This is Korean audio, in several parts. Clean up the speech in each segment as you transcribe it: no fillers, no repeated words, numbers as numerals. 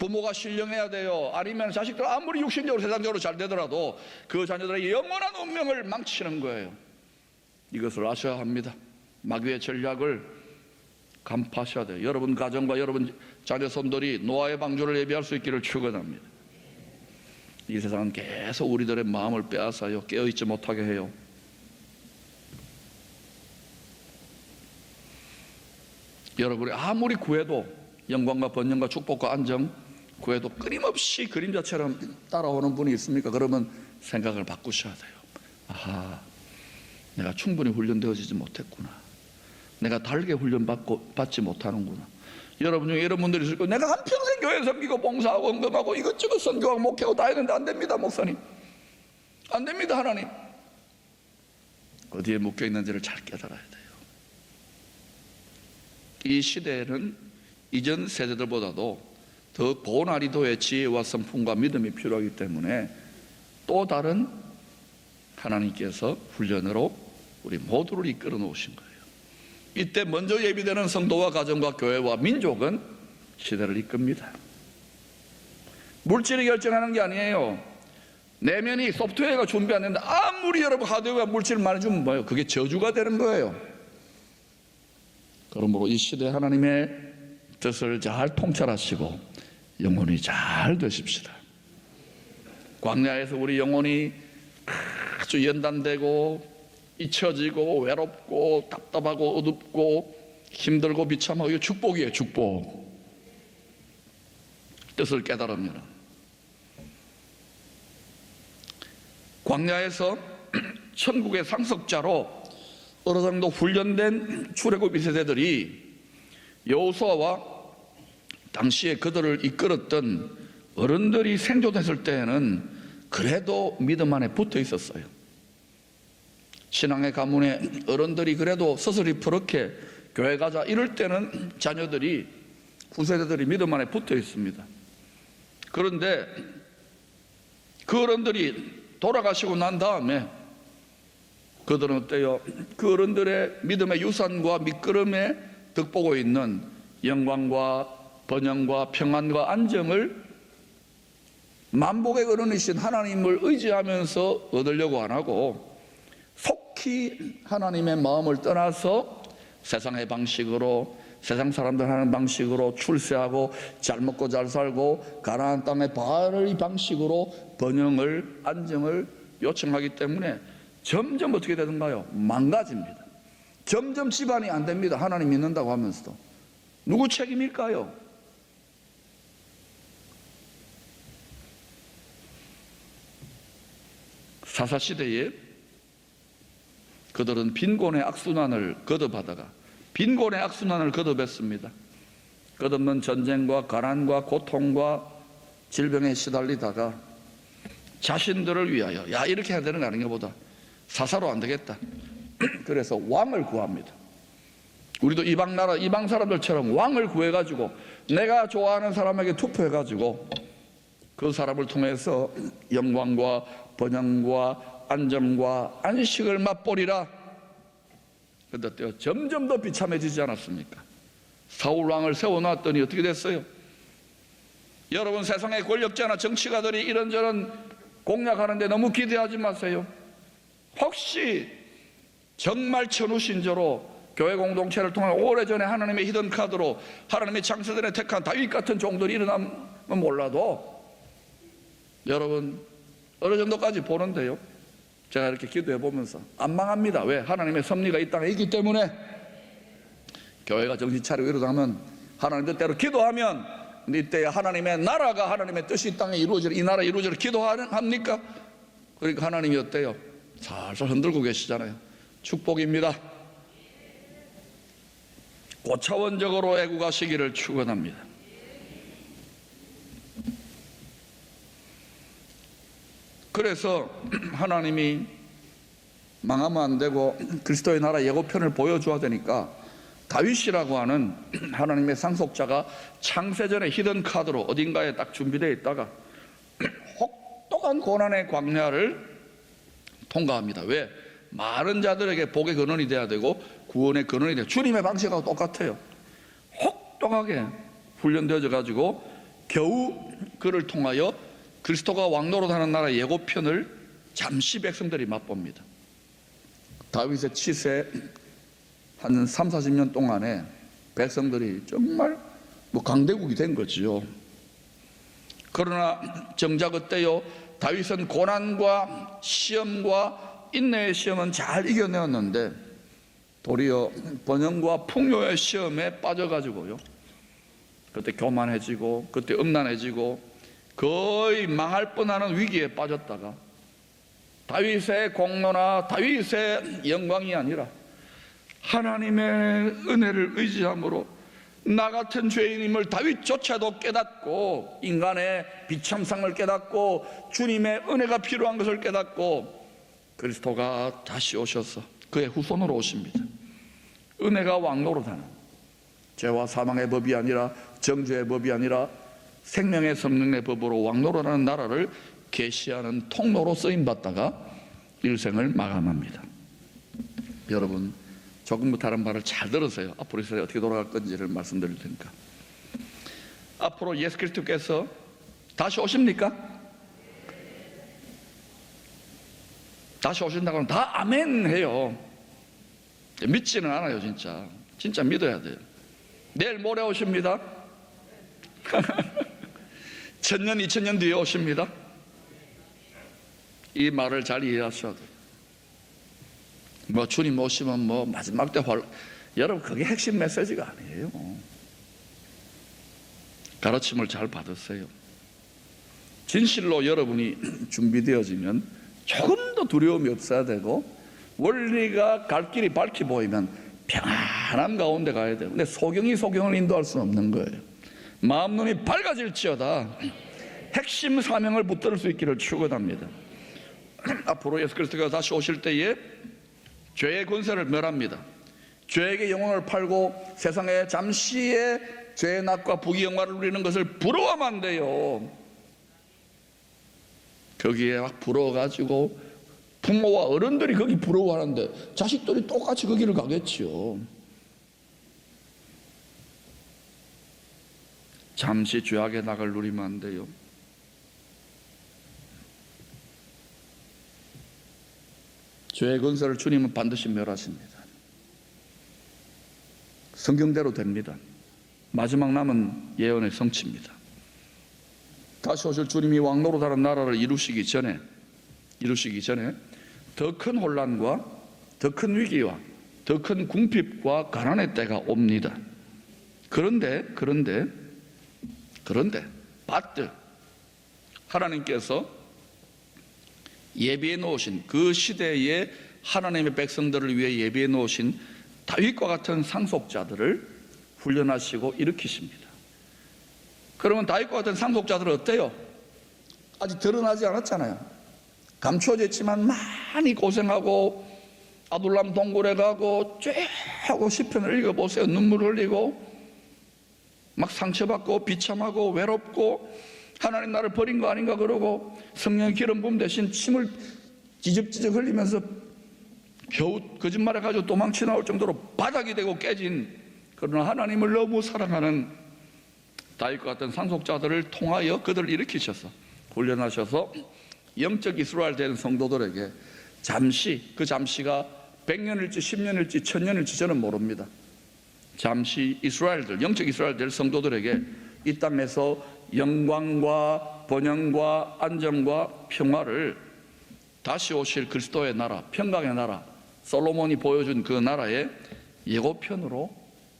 부모가 신령해야 돼요. 아니면 자식들 아무리 육신적으로 세상적으로 잘 되더라도 그 자녀들의 영원한 운명을 망치는 거예요. 이것을 아셔야 합니다. 마귀의 전략을 간파하셔야 돼요. 여러분 가정과 여러분 자녀손들이 노아의 방주를 예비할 수 있기를 축원합니다. 이 세상은 계속 우리들의 마음을 빼앗아요. 깨어있지 못하게 해요. 여러분이 아무리 구해도 영광과 번영과 축복과 안정 구해도 끊임없이 그림자처럼 따라오는 분이 있습니까? 그러면 생각을 바꾸셔야 돼요. 아하, 내가 충분히 훈련되어지지 못했구나. 내가 달게 훈련받지 못하는구나. 여러분 중에 이런 분들이 있을 거예요. 내가 한평생 교회 섬기고 봉사하고 헌금하고 이것저것 선교하고 목회하고 다 했는데 안 됩니다, 목사님. 안 됩니다, 하나님. 어디에 묶여 있는지를 잘 깨달아야 돼요. 이 시대에는 이전 세대들보다도 더 고난이도의 지혜와 성품과 믿음이 필요하기 때문에 또 다른 하나님께서 훈련으로 우리 모두를 이끌어 놓으신 거예요. 이때 먼저 예비되는 성도와 가정과 교회와 민족은 시대를 이끕니다. 물질이 결정하는 게 아니에요. 내면이 소프트웨어가 준비 안 됐는데 아무리 여러분 하드웨어가 물질을 많이 주면 뭐예요? 그게 저주가 되는 거예요. 그러므로 이 시대 하나님의 뜻을 잘 통찰하시고 영혼이 잘 되십시다. 광야에서 우리 영혼이 아주 연단되고 잊혀지고 외롭고 답답하고 어둡고 힘들고 비참하고 이거 축복이에요. 축복. 뜻을 깨달으면 광야에서 천국의 상속자로 어느 정도 훈련된 출애굽 1세대들이 여호수아와 당시에 그들을 이끌었던 어른들이 생존했을 때에는 그래도 믿음 안에 붙어 있었어요. 신앙의 가문에 어른들이 그래도 서슬이 교회 가자 이럴 때는 자녀들이 후세대들이 믿음 안에 붙어 있습니다. 그런데 그 어른들이 돌아가시고 난 다음에 그들은 어때요? 그 어른들의 믿음의 유산과 밑거름에 득보고 있는 영광과 번영과 평안과 안정을 만복의 어른이신 하나님을 의지하면서 얻으려고 안 하고 속히 하나님의 마음을 떠나서 세상의 방식으로 세상 사람들 하는 방식으로 출세하고 잘 먹고 잘 살고 가나안 땅의 바알의 방식으로 번영을 안정을 요청하기 때문에 점점 어떻게 되는가요? 망가집니다. 점점 집안이 안 됩니다. 하나님 믿는다고 하면서도. 누구 책임일까요? 사사시대에 그들은 빈곤의 악순환을 거듭하다가 빈곤의 악순환을 거듭했습니다. 끝없는 전쟁과 가난과 고통과 질병에 시달리다가 자신들을 위하여 야 이렇게 해야 되는 거 아닌가 보다. 사사로 안 되겠다. 그래서 왕을 구합니다. 우리도 이방 나라 이방 사람들처럼 왕을 구해가지고 내가 좋아하는 사람에게 투표해가지고 그 사람을 통해서 영광과 번영과 안정과 안식을 맛보리라. 그런데 점점 더 비참해지지 않았습니까? 사울 왕을 세워놨더니 어떻게 됐어요? 여러분 세상의 권력자나 정치가들이 이런저런 공략하는데 너무 기대하지 마세요. 혹시 정말 천우신조로 교회 공동체를 통해 오래전에 하나님의 히든 카드로 하나님의 창세전에 택한 다윗 같은 종들이 일어나면 몰라도 여러분 어느 정도까지 보는데요. 제가 이렇게 기도해 보면서 안 망합니다. 왜? 하나님의 섭리가 이 땅에 있기 때문에. 교회가 정신 차리고 이러다면 하나님 뜻대로 기도하면 이때 하나님의 나라가 하나님의 뜻이 이 땅에 이루어지는 이 나라 이루어지는 기도합니까? 그러니까 하나님이 어때요? 살살 흔들고 계시잖아요. 축복입니다. 고차원적으로 애국하시기를 축원합니다. 그래서 하나님이 망하면 안 되고 그리스도의 나라 예고편을 보여줘야 되니까 다윗이라고 하는 하나님의 상속자가 창세전에 히든 카드로 어딘가에 딱 준비되어 있다가 혹독한 고난의 광야를 통과합니다. 왜? 많은 자들에게 복의 근원이 돼야 되고 구원의 근원이 돼요. 주님의 방식하고 똑같아요. 혹독하게 훈련되어져 가지고 겨우 그를 통하여 그리스도가 왕노릇하는 나라 예고편을 잠시 백성들이 맛봅니다. 다윗의 치세 한 3, 40년 동안에 백성들이 정말 강대국이 된 거죠. 그러나 정작 그때요, 다윗은 고난과 시험과 인내의 시험은 잘 이겨내었는데 도리어 번영과 풍요의 시험에 빠져가지고요, 그때 교만해지고 그때 음란해지고 거의 망할 뻔하는 위기에 빠졌다가 다윗의 공로나 다윗의 영광이 아니라 하나님의 은혜를 의지함으로 나 같은 죄인임을 다윗조차도 깨닫고 인간의 비참상을 깨닫고 주님의 은혜가 필요한 것을 깨닫고 그리스도가 다시 오셔서 그의 후손으로 오십니다. 은혜가 왕노릇하는, 죄와 사망의 법이 아니라 정죄의 법이 아니라 생명의 성령의 법으로 왕노릇하는 나라를 계시하는 통로로 쓰임받다가 일생을 마감합니다. 여러분, 조금 더 다른 말을 잘 들으세요. 앞으로 이스라엘이 어떻게 돌아갈 건지를 말씀드릴 테니까. 앞으로 예수 그리스도께서 다시 오십니까? 다시 오신다고 하면 다 아멘 해요. 믿지는 않아요. 진짜 믿어야 돼요. 내일 모레 오십니다. 1000년 2000년 뒤에 오십니다. 이 말을 잘 이해하셔야 돼요. 주님 오시면 마지막 때 여러분, 그게 핵심 메시지가 아니에요. 가르침을 잘 받으세요. 진실로 여러분이 준비되어지면 조금도 두려움이 없어야 되고 원리가 갈 길이 밝히 보이면 평안한 가운데 가야 돼요. 근데 소경이 소경을 인도할 수는 없는 거예요. 마음 눈이 밝아질지어다 핵심 사명을 붙들 수 있기를 축원합니다. 앞으로 예수 그리스도가 다시 오실 때에 죄의 권세를 멸합니다. 죄에게 영혼을 팔고 세상에 잠시의 죄의 낙과 부귀 영화를 누리는 것을 부러워하면 안 돼요. 거기에 막 부러워가지고 부모와 어른들이 거기 부러워하는데 자식들이 똑같이 거기를 가겠지요. 잠시 죄악의 낙을 누리면 안 돼요. 죄의 권세를 주님은 반드시 멸하십니다. 성경대로 됩니다. 마지막 남은 예언의 성취입니다. 다시 오실 주님이 왕노릇하는 나라를 이루시기 전에 더 큰 혼란과 더 큰 위기와 더 큰 궁핍과 가난의 때가 옵니다. 그런데 하나님께서 예비해 놓으신, 그 시대에 하나님의 백성들을 위해 예비해 놓으신 다윗과 같은 상속자들을 훈련하시고 일으키십니다. 그러면 다윗과 같은 상속자들은 어때요? 아직 드러나지 않았잖아요. 감추어져 있지만 많이 고생하고 아둘람 동굴에 가고 쬐하고 시편을 읽어보세요. 눈물 흘리고 막 상처받고 비참하고 외롭고 하나님 나를 버린 거 아닌가 그러고 성령의 기름 부음 대신 침을 지적지적 흘리면서 겨우 거짓말해 가지고 도망쳐 나올 정도로 바닥이 되고 깨진, 그러나 하나님을 너무 사랑하는 다윗과 같은 상속자들을 통하여 그들을 일으키셔서 훈련하셔서 영적 이스라엘 된 성도들에게 잠시, 그 잠시가 100년일지 10년일지 1000년일지 저는 모릅니다. 잠시 이스라엘들, 영적 이스라엘 될 성도들에게 이 땅에서 영광과 번영과 안정과 평화를 다시 오실 그리스도의 나라, 평강의 나라, 솔로몬이 보여준 그 나라의 예고편으로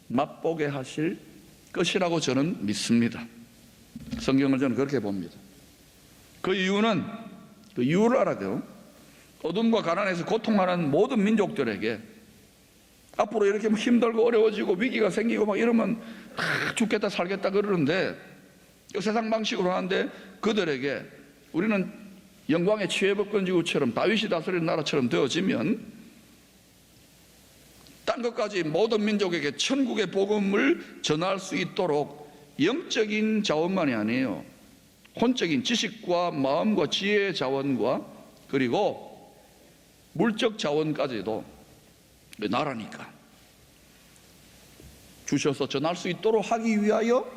맛보게 하실 것이라고 저는 믿습니다. 성경을 저는 그렇게 봅니다. 그 이유를 알아요. 어둠과 가난에서 고통하는 모든 민족들에게 앞으로 이렇게 힘들고 어려워지고 위기가 생기고 막 이러면 죽겠다 살겠다 그러는데 세상 방식으로 하는데 그들에게 우리는 영광의 치외법권지구처럼 다윗이 다스리는 나라처럼 되어지면 딴 것까지 모든 민족에게 천국의 복음을 전할 수 있도록 영적인 자원만이 아니에요. 혼적인 지식과 마음과 지혜의 자원과 그리고 물적 자원까지도 나라니까 주셔서 전할 수 있도록 하기 위하여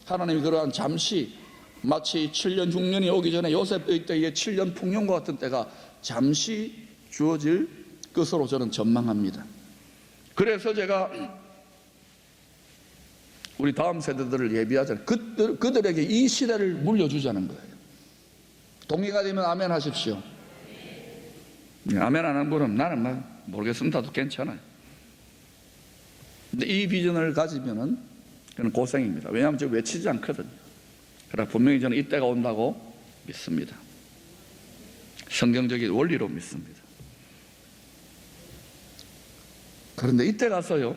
하나님이 그러한 잠시 마치 7년 흉년이 오기 전에 요셉의 때의 7년 풍년과 같은 때가 잠시 주어질 것으로 저는 전망합니다. 그래서 제가 우리 다음 세대들을 예비하자는 그들에게 이 시대를 물려주자는 거예요. 동의가 되면 아멘 하십시오. 아멘 안 하는 분은 나는 모르겠습니다도 괜찮아요. 근데 이 비전을 가지면은 그는 고생입니다. 왜냐하면 저 외치지 않거든요. 그러나 분명히 저는 이때가 온다고 믿습니다. 성경적인 원리로 믿습니다. 그런데 이때 가서요,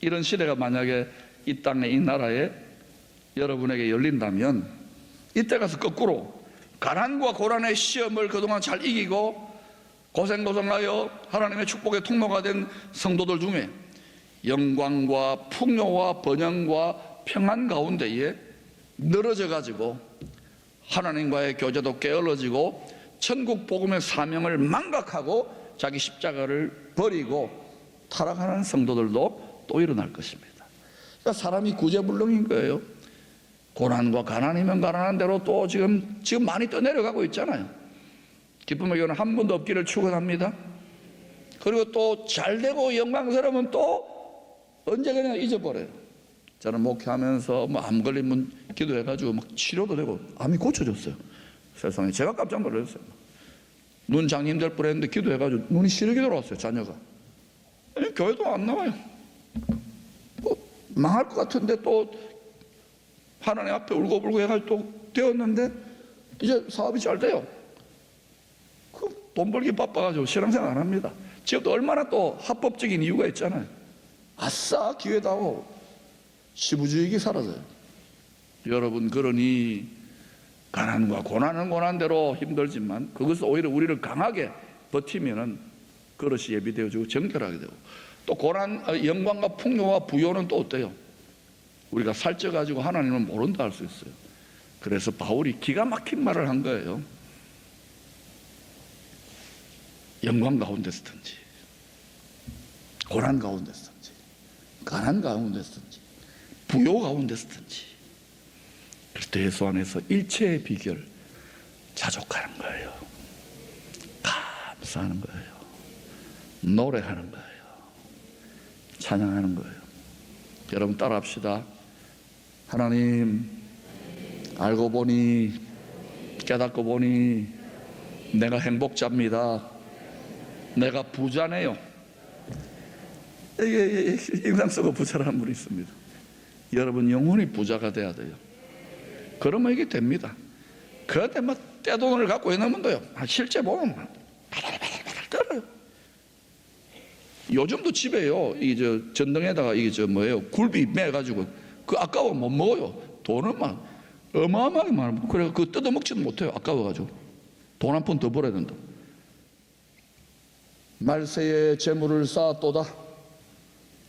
이런 시대가 만약에 이 땅에, 이 나라에 여러분에게 열린다면 이때 가서 거꾸로 가난과 고난의 시험을 그동안 잘 이기고 고생하여 하나님의 축복의 통로가 된 성도들 중에 영광과 풍요와 번영과 평안 가운데에 늘어져 가지고 하나님과의 교제도 게을러지고 천국 복음의 사명을 망각하고 자기 십자가를 버리고 타락하는 성도들도 또 일어날 것입니다. 그러니까 사람이 구제불능인 거예요. 고난과 가난이면 가난한 대로 또 지금 많이 떠내려가고 있잖아요. 기쁨의 교회는 한 번도 없기를 축원합니다. 그리고 또 잘되고 영광스러우면 또 언제 그냥 잊어버려요. 저는 목회하면서 암 걸리면 기도해가지고 막 치료도 되고 암이 고쳐졌어요. 세상에 제가 깜짝 놀랐어요. 눈 장님 될 뻔했는데 기도해가지고 눈이 시력이 들어왔어요. 자녀가. 아니, 교회도 안 나와요. 망할 것 같은데 또 하나님 앞에 울고불고 해가지고 또 되었는데 이제 사업이 잘 돼요. 돈 벌기 바빠가지고 신앙생활 안 합니다. 지금도 얼마나 또 합법적인 이유가 있잖아요. 아싸 기회다고 시부주의가 사라져요. 여러분, 그러니 가난과 고난은 고난대로 힘들지만 그것을 오히려 우리를 강하게 버티면은 그릇이 예비되어지고 정결하게 되고, 또 고난, 영광과 풍요와 부요는 또 어때요? 우리가 살쪄가지고 하나님을 모른다 할 수 있어요. 그래서 바울이 기가 막힌 말을 한 거예요. 영광 가운데서든지 고난 가운데서든지 가난 가운데서든지 부요 가운데서든지 그리스도 예수 안에서 일체의 비결 자족하는 거예요. 감사하는 거예요. 노래하는 거예요. 찬양하는 거예요. 여러분 따라합시다. 하나님, 알고 보니 깨닫고 보니 내가 행복자입니다. 내가 부자네요. 이게 인상 쓰고 부자라는 분이 있습니다. 여러분 영혼이 부자가 돼야 돼요. 그러면 이게 됩니다. 그런데 막 떼돈을 갖고 있는 분도요, 실제 보면 바달바달 떨어요. 요즘도 집에요, 이게 전등에다가 이게 뭐예요, 굴비 매가지고 그 아까워 못 먹어요. 돈은 막 어마어마하게 많아. 그래 그 뜯어먹지도 못해요. 아까워가지고 돈 한 푼 더 벌어야 된다. 말세에 재물을 쌓았도다.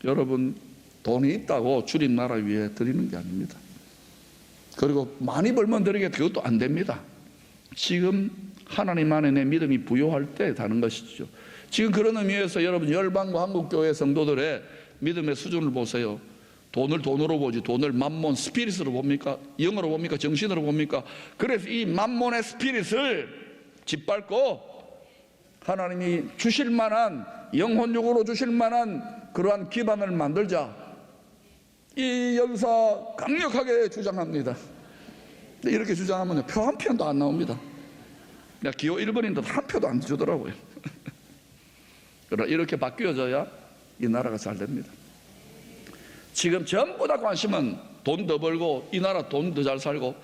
여러분, 돈이 있다고 주님 나라 위에 드리는 게 아닙니다. 그리고 많이 벌면 드리게 그것도 안 됩니다. 지금 하나님 안에 내 믿음이 부요할 때 다는 것이죠. 지금 그런 의미에서 여러분 열방과 한국교회 성도들의 믿음의 수준을 보세요. 돈을 돈으로 보지, 돈을 맘몬 스피릿으로 봅니까? 영어로 봅니까? 정신으로 봅니까? 그래서 이 맘몬의 스피릿을 짓밟고 하나님이 주실 만한, 영혼육으로 주실 만한 그러한 기반을 만들자, 이 역사 강력하게 주장합니다. 근데 이렇게 주장하면 표 한 편도 안 나옵니다. 내가 기호 1번인데 한 표도 안 주더라고요. 그러나 이렇게 바뀌어져야 이 나라가 잘 됩니다. 지금 전부 다 관심은 돈 더 벌고 이 나라 돈 더 잘 살고,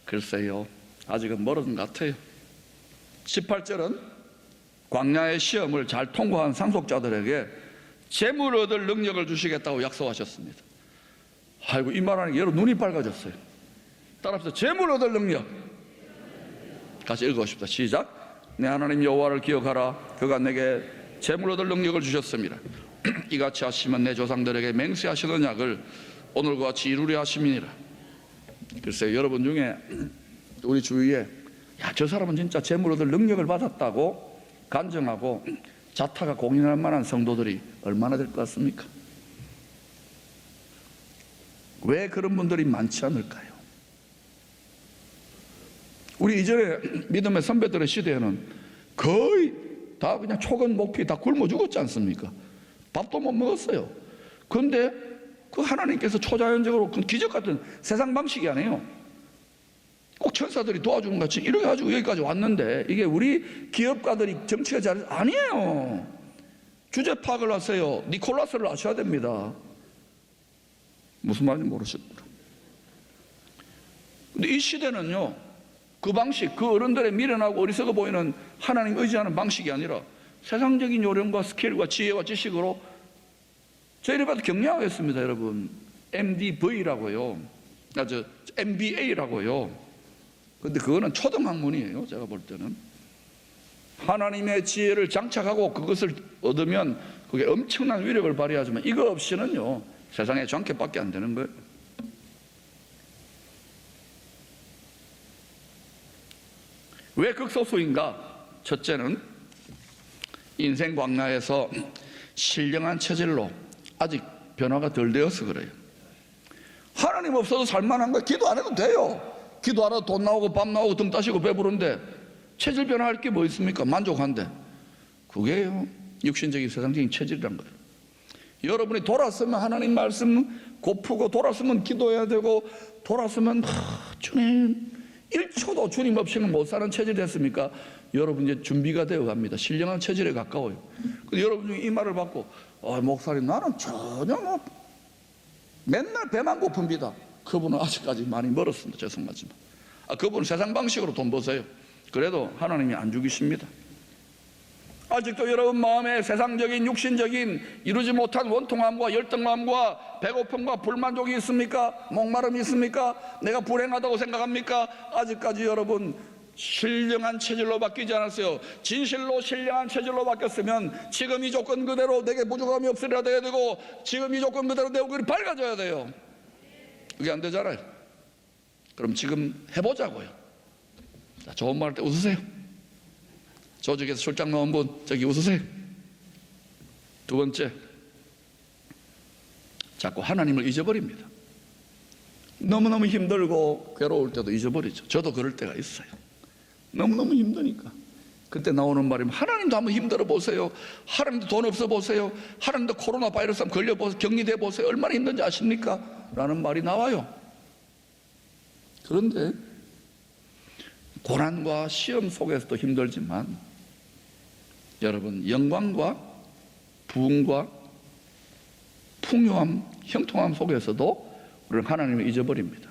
글쎄요, 아직은 멀은 것 같아요. 18절은 광야의 시험을 잘 통과한 상속자들에게 재물 얻을 능력을 주시겠다고 약속하셨습니다. 아이고, 이 말하는 게 여러분 눈이 밝아졌어요. 따라합시다. 재물 얻을 능력. 같이 읽어봅시다. 시작. 내 하나님 여호와를 기억하라. 그가 내게 재물 얻을 능력을 주셨습니다. 이같이 하시면 내 조상들에게 맹세하시는 약을 오늘과 같이 이루려 하심이니라. 글쎄요, 여러분 중에 우리 주위에 저 사람은 진짜 재물 얻을 능력을 받았다고 간증하고 자타가 공인할 만한 성도들이 얼마나 될 것 같습니까? 왜 그런 분들이 많지 않을까요? 우리 이전에 믿음의 선배들의 시대에는 거의 다 그냥 초건 목피 다 굶어 죽었지 않습니까? 밥도 못 먹었어요. 그런데 그 하나님께서 초자연적으로 그 기적 같은 세상 방식이 아니에요. 꼭 천사들이 도와주는 것 같이 이렇게 가지고 여기까지 왔는데, 이게 우리 기업가들이 정치가 잘해서 아니에요. 주제 파악을 하세요. 니콜라스를 아셔야 됩니다. 무슨 말인지 모르십니다. 근데 이 시대는요, 그 방식, 그 어른들의 미련하고 어리석어 보이는 하나님 의지하는 방식이 아니라 세상적인 요령과 스킬과 지혜와 지식으로, 저희를 봐도 격려하겠습니다, 여러분. MDV라고요. MBA라고요. 근데 그거는 초등학문이에요, 제가 볼 때는. 하나님의 지혜를 장착하고 그것을 얻으면 그게 엄청난 위력을 발휘하지만 이거 없이는요, 세상에 장캐밖에 안 되는 거예요. 왜 극소수인가? 첫째는 인생 광야에서 신령한 체질로 아직 변화가 덜 되어서 그래요. 하나님 없어도 살만한 거예요. 기도 안 해도 돼요. 기도 안 해도 돈 나오고 밥 나오고 등 따시고 배부른데 체질 변화할 게 뭐 있습니까? 만족한데. 그게 육신적인 세상적인 체질이란 거예요. 여러분이 돌았으면 하나님 말씀 고프고, 돌았으면 기도해야 되고, 돌았으면 주님 1초도 주님 없이는 못 사는 체질이 됐습니까? 여러분 이제 준비가 되어 갑니다. 신령한 체질에 가까워요. 근데 여러분 중에 이 말을 받고, 목사님 나는 전혀 맨날 배만 고픕니다. 그분은 아직까지 많이 멀었습니다. 죄송하지만. 그분은 세상 방식으로 돈 버세요. 그래도 하나님이 안 죽이십니다. 아직도 여러분 마음에 세상적인 육신적인 이루지 못한 원통함과 열등함과 배고픔과 불만족이 있습니까? 목마름이 있습니까? 내가 불행하다고 생각합니까? 아직까지 여러분 신령한 체질로 바뀌지 않았어요. 진실로 신령한 체질로 바뀌었으면 지금 이 조건 그대로 내게 부족함이 없으리라 돼야 되고, 지금 이 조건 그대로 내 얼굴이 밝아져야 돼요. 그게 안 되잖아요. 그럼 지금 해보자고요. 자, 좋은 말 할 때 웃으세요. 조직에서 출장 나온 분 저기 웃으세요. 두 번째, 자꾸 하나님을 잊어버립니다. 너무너무 힘들고 괴로울 때도 잊어버리죠. 저도 그럴 때가 있어요. 너무너무 힘드니까. 그때 나오는 말이 하나님도 한번 힘들어 보세요. 하나님도 돈 없어 보세요. 하나님도 코로나 바이러스 한번 걸려 보세요. 격리돼 보세요. 얼마나 힘든지 아십니까? 라는 말이 나와요. 그런데 고난과 시험 속에서도 힘들지만 여러분, 영광과 부흥과 풍요함, 형통함 속에서도 우리는 하나님을 잊어버립니다.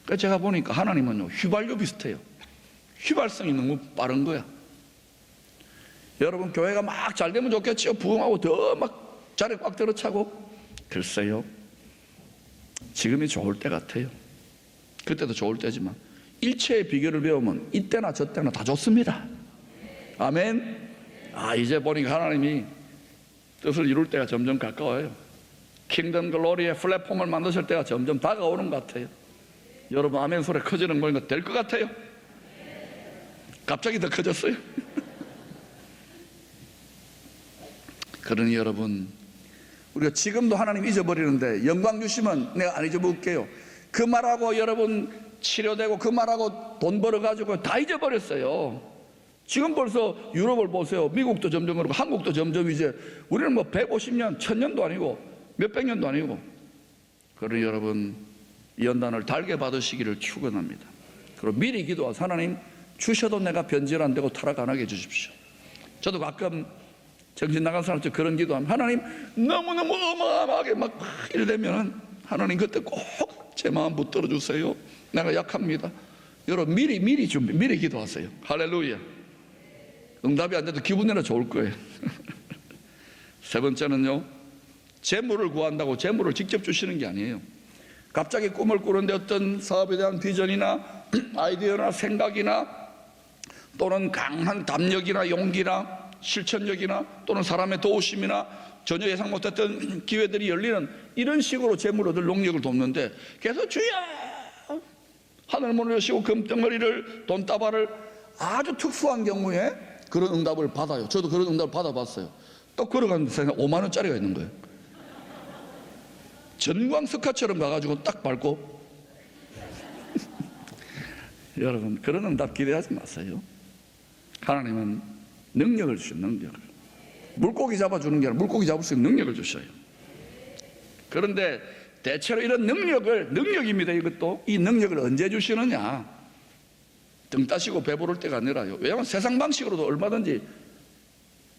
그러니까 제가 보니까 하나님은요, 휘발유 비슷해요. 휘발성이 너무 빠른 거야. 여러분, 교회가 막 잘 되면 좋겠지요. 부흥하고 더 막 자리 꽉 들어차고. 글쎄요, 지금이 좋을 때 같아요. 그때도 좋을 때지만 일체의 비결을 배우면 이때나 저때나 다 좋습니다. 아멘. 이제 보니까 하나님이 뜻을 이룰 때가 점점 가까워요. 킹덤 글로리의 플랫폼을 만드실 때가 점점 다가오는 것 같아요. 여러분 아멘 소리 커지는 거니까 될 것 같아요. 갑자기 더 커졌어요. 그러니 여러분, 우리가 지금도 하나님 잊어버리는데 영광 주시면 내가 안 잊어볼게요. 그 말하고 여러분 치료되고 그 말하고 돈 벌어가지고 다 잊어버렸어요. 지금 벌써 유럽을 보세요. 미국도 점점 그렇고 한국도 점점 이제 우리는 뭐 150년, 1000년도 아니고 몇백 년도 아니고. 그러니 여러분 이 연단을 달게 받으시기를 축원합니다. 그리고 미리 기도하서 하나님 주셔도 내가 변질 안 되고 타락 안 하게 해주십시오. 저도 가끔 정신 나간 사람처럼 그런 기도하면 하나님 너무너무 어마어마하게 막 이러되면 하나님 그때 꼭 제 마음 붙들어 주세요. 내가 약합니다. 여러분 미리 준비, 미리 기도하세요. 할렐루야. 응답이 안 돼도 기분 내나 좋을 거예요. 세 번째는요, 재물을 구한다고 재물을 직접 주시는 게 아니에요. 갑자기 꿈을 꾸는데 어떤 사업에 대한 비전이나 아이디어나 생각이나 또는 강한 담력이나 용기나 실천력이나 또는 사람의 도우심이나 전혀 예상 못했던 기회들이 열리는 이런 식으로 재물 얻을 능력을 돕는데 계속 주여 하늘 문을 여시고 금덩어리를 돈다발을 아주 특수한 경우에 그런 응답을 받아요. 저도 그런 응답을 받아봤어요. 또 걸어가는데 5만 원짜리가 있는 거예요. 전광석화처럼 가가지고 딱 밟고 여러분, 그런 응답 기대하지 마세요. 하나님은 능력을 주셔요. 능력을. 물고기 잡아주는 게 아니라 물고기 잡을 수 있는 능력을 주셔요. 그런데 대체로 이런 능력입니다. 이것도 이 능력을 언제 주시느냐? 등 따시고 배부를 때가 아니라요. 왜냐하면 세상 방식으로도 얼마든지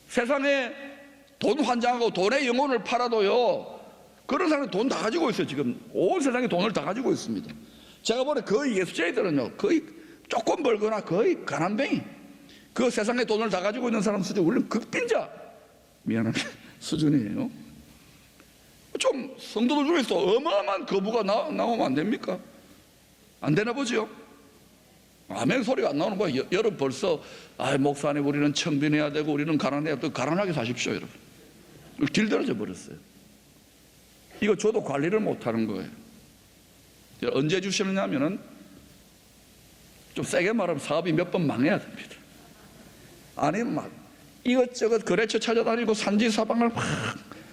세상에 돈 환장하고 돈의 영혼을 팔아도요, 그런 사람이 돈 다 가지고 있어요. 지금 온 세상에 돈을 다 가지고 있습니다. 제가 보니 거의 예수자들은요, 거의 조금 벌거나 거의 가난뱅이, 그 세상에 돈을 다 가지고 있는 사람 수준, 우리는 극빈자, 미안한 수준이에요. 좀 성도들 중에서 어마어마한 거부가 나오면 안 됩니까? 안 되나 보죠? 아멘 소리가 안 나오는 거예요. 여러분 벌써 목사님 우리는 청빈해야 되고 우리는 가난해야 되고, 가난하게 사십시오 여러분. 길들어져 버렸어요. 이거 저도 관리를 못하는 거예요. 언제 주시느냐 하면은, 좀 세게 말하면 사업이 몇 번 망해야 됩니다. 아니면 막 이것저것 거래처 찾아다니고 산지사방을 막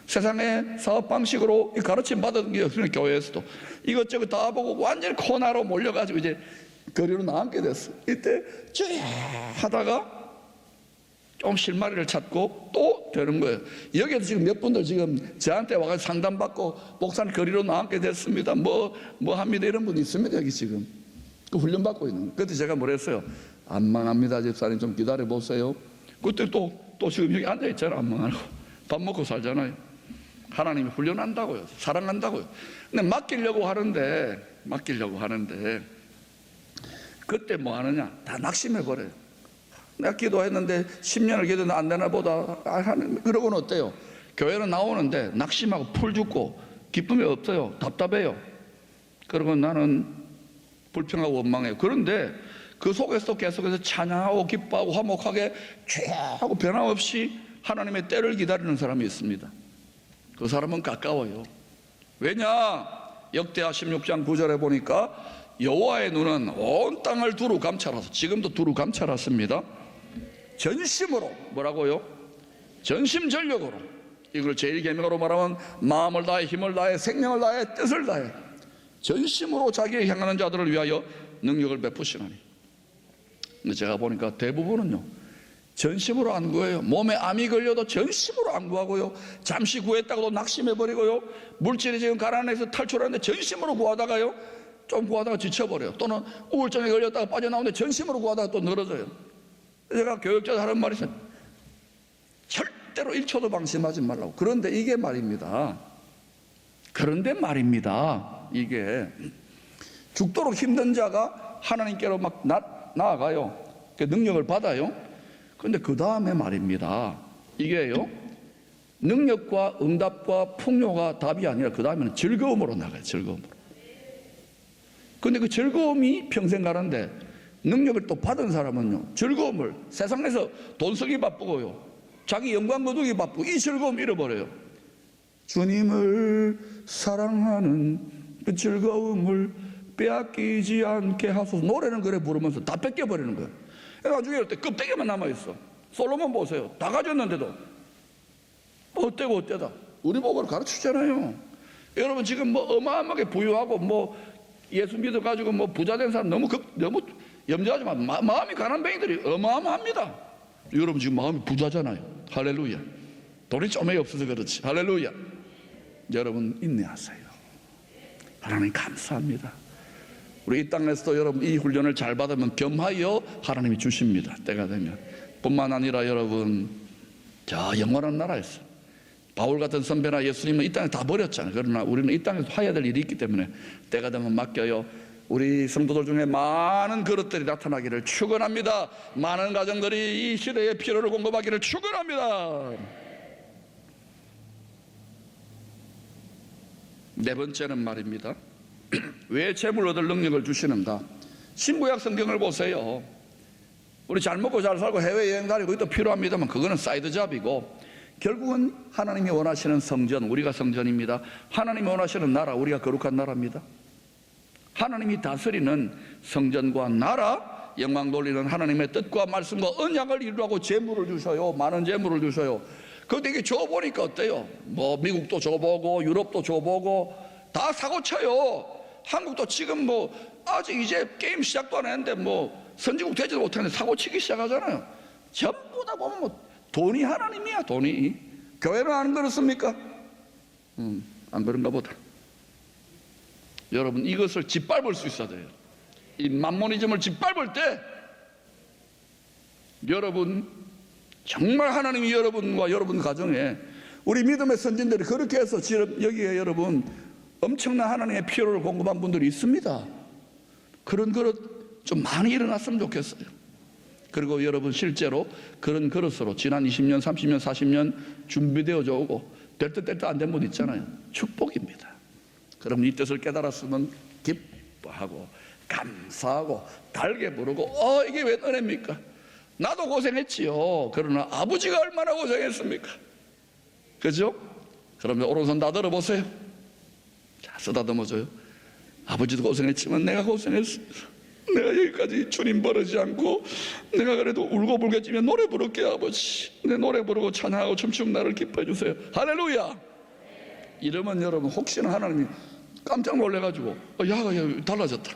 세상의 사업 방식으로 가르침 받은 게 없으면 교회에서도 이것저것 다 보고 완전히 코너로 몰려가지고 이제 거리로 나앉게 됐어. 이때 쭉 하다가 좀 실마리를 찾고 또 되는 거예요. 여기에도 지금 몇 분들 지금 저한테 와서 상담받고 목사님 거리로 나앉게 됐습니다. 뭐 합니다. 이런 분이 있습니다. 여기 지금 그 훈련받고 있는 거예요. 그때 제가 뭐랬어요? 안 망합니다. 집사님 좀 기다려 보세요. 그때 또 지금 여기 앉아 있잖아요. 안 망하고 밥 먹고 살잖아요. 하나님이 훈련한다고요. 사랑한다고요. 근데 맡기려고 하는데 그때 뭐 하느냐? 다 낙심해버려요. 내가 기도했는데 10년을 기도했는데 안 되나 보다. 그러고는 어때요? 교회는 나오는데 낙심하고 풀 죽고 기쁨이 없어요. 답답해요. 그리고 나는 불평하고 원망해요. 그런데 그 속에서 계속해서 찬양하고 기뻐하고 화목하게 쭉 하고 변함없이 하나님의 때를 기다리는 사람이 있습니다. 그 사람은 가까워요. 왜냐? 역대하 16장 9절에 보니까 여호와의 눈은 온 땅을 두루 감찰하소. 지금도 두루 감찰하십니다. 전심으로, 뭐라고요? 전심전력으로. 이걸 제일 계명으로 말하면 마음을 다해 힘을 다해 생명을 다해 뜻을 다해 전심으로 자기의 향하는 자들을 위하여 능력을 베푸시나니. 근데 제가 보니까 대부분은요, 전심으로 안 구해요. 몸에 암이 걸려도 전심으로 안 구하고요, 잠시 구했다고도 낙심해버리고요, 물질이 지금 가난해서 탈출하는데 전심으로 구하다가요, 좀 구하다가 지쳐버려요. 또는 우울증에 걸렸다가 빠져나오는데 전심으로 구하다가 또 늘어져요. 제가 교육자들 하는 말이 있어요. 절대로 1초도 방심하지 말라고. 그런데 이게 말입니다. 이게 죽도록 힘든 자가 하나님께로 막 나아가요. 그 능력을 받아요. 그런데 그 다음에 말입니다. 이게요, 능력과 응답과 풍요가 답이 아니라 그 다음에는 즐거움으로 나가요. 즐거움으로. 근데 그 즐거움이 평생 가는데 능력을 또 받은 사람은요, 즐거움을 세상에서 돈 쓰기 바쁘고요, 자기 영광 거두기 바쁘고 이 즐거움 잃어버려요. 주님을 사랑하는 그 즐거움을 빼앗기지 않게 하소서. 노래는 그래 부르면서 다 뺏겨버리는 거예요. 나중에 이럴 때 껍데기만 남아있어. 솔로몬 보세요. 다 가졌는데도 어때고 어때다. 우리 보고 가르치잖아요. 여러분 지금 뭐 어마어마하게 부유하고 뭐 예수 믿어가지고 뭐 부자 된 사람 너무 염려하지 마. 마음이 가난뱅이들이 어마어마합니다. 여러분 지금 마음이 부자잖아요. 할렐루야. 돈이 좀에 없어서 그렇지. 할렐루야. 여러분 인내하세요. 하나님 감사합니다. 우리 이 땅에서도 여러분 이 훈련을 잘 받으면 겸하여 하나님이 주십니다. 때가 되면. 뿐만 아니라 여러분 저 영원한 나라에서 바울 같은 선배나 예수님은 이 땅에 다 버렸잖아요. 그러나 우리는 이 땅에서 화해야 될 일이 있기 때문에 때가 되면 맡겨요. 우리 성도들 중에 많은 그릇들이 나타나기를 축원합니다. 많은 가정들이 이 시대에 필요를 공급하기를 축원합니다. 네 번째는 말입니다. 왜 재물 얻을 능력을 주시는가? 신구약 성경을 보세요. 우리 잘 먹고 잘 살고 해외여행 다니고 이것도 필요합니다만 그거는 사이드잡이고, 결국은 하나님이 원하시는 성전, 우리가 성전입니다. 하나님이 원하시는 나라, 우리가 거룩한 나라입니다. 하나님이 다스리는 성전과 나라, 영광 돌리는 하나님의 뜻과 말씀과 언약을 이루라고 재물을 주셔요. 많은 재물을 주셔요. 그런데 이게 줘보니까 어때요? 뭐 미국도 줘보고 유럽도 줘보고 다 사고쳐요. 한국도 지금 뭐 아직 이제 게임 시작도 안 했는데 뭐 선진국 되지도 못했는데 사고 치기 시작하잖아요. 전부 다 보면 뭐 돈이 하나님이야. 돈이. 교회는 안 그렇습니까? 안 그런가 보다. 여러분, 이것을 짓밟을 수 있어야 돼요. 이 만모니즘을 짓밟을 때 여러분, 정말 하나님이 여러분과 여러분 가정에, 우리 믿음의 선진들이 그렇게 해서 지금 여기에 여러분 엄청난 하나님의 필요를 공급한 분들이 있습니다. 그런 그릇 좀 많이 일어났으면 좋겠어요. 그리고 여러분, 실제로 그런 그릇으로 지난 20년, 30년, 40년 준비되어져 오고 될 듯 될 듯 안 된 분 있잖아요. 축복입니다. 그럼 이 뜻을 깨달았으면 기뻐하고 감사하고 달게 부르고, 이게 왜 은혜입니까? 나도 고생했지요. 그러나 아버지가 얼마나 고생했습니까? 그죠? 그러면 오른손 다 들어보세요. 자, 쓰다듬어줘요. 아버지도 고생했지만 내가 고생했습니다. 내가 여기까지 주님 버리지 않고 내가 그래도 울고불겠지만 노래 부를게요. 아버지, 내 노래 부르고 찬양하고 춤추면 나를 기뻐해 주세요. 할렐루야. 이러면 여러분, 혹시나 하나님이 깜짝 놀래가지고 야 달라졌다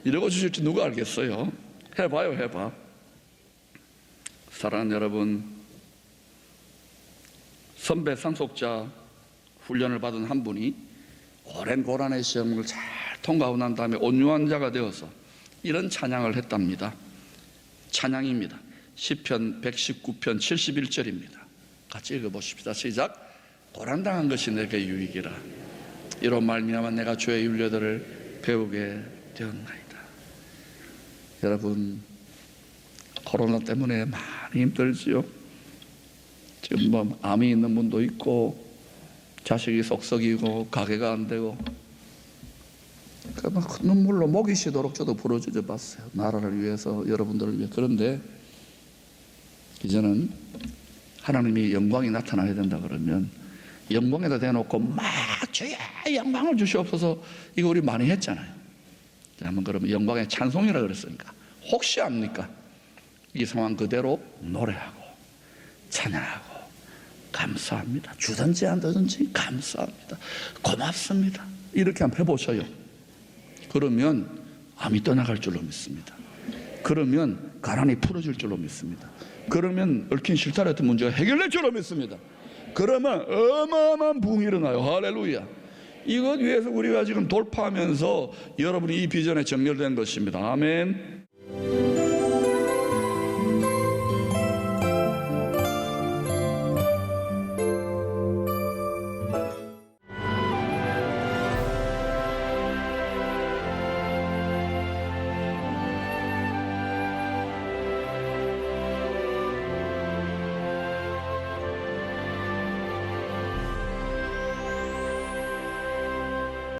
이러고 주실지 누가 알겠어요? 해봐요. 해봐. 사랑하는 여러분, 선배 상속자 훈련을 받은 한 분이 오랜 고난의 시험을 잘 통과하고 난 다음에 온유한 자가 되어서 이런 찬양을 했답니다. 찬양입니다. 시편 119편 71절입니다. 같이 읽어보십시다. 시작. 고난당한 것이 내게 유익이라. 이로 말미암아 내가 주의 윤례들을 배우게 되었나이다. 여러분, 코로나 때문에 많이 힘들지요. 지금 뭐 암이 있는 분도 있고 자식이 속썩이고 가게가 안 되고, 그러면 눈물로 목이 쉬도록 저도 부르짖어 봤어요. 나라를 위해서, 여러분들을 위해. 그런데 이제는 하나님이 영광이 나타나야 된다 그러면 영광에다 대놓고 막 주여 영광을 주시옵소서, 이거 우리 많이 했잖아요. 한번 그러면 영광의 찬송이라 그랬으니까 혹시 압니까? 이 상황 그대로 노래하고 찬양하고 감사합니다. 주든지 안 주든지 감사합니다. 고맙습니다. 이렇게 한번 해보셔요. 그러면 암이 떠나갈 줄로 믿습니다. 그러면 가난이 풀어질 줄로 믿습니다. 그러면 얽힌 실타래 같은 문제가 해결될 줄로 믿습니다. 그러면 어마어마한 부흥이 일어나요. 할렐루야. 이것 위해서 우리가 지금 돌파하면서 여러분이 이 비전에 정렬된 것입니다. 아멘.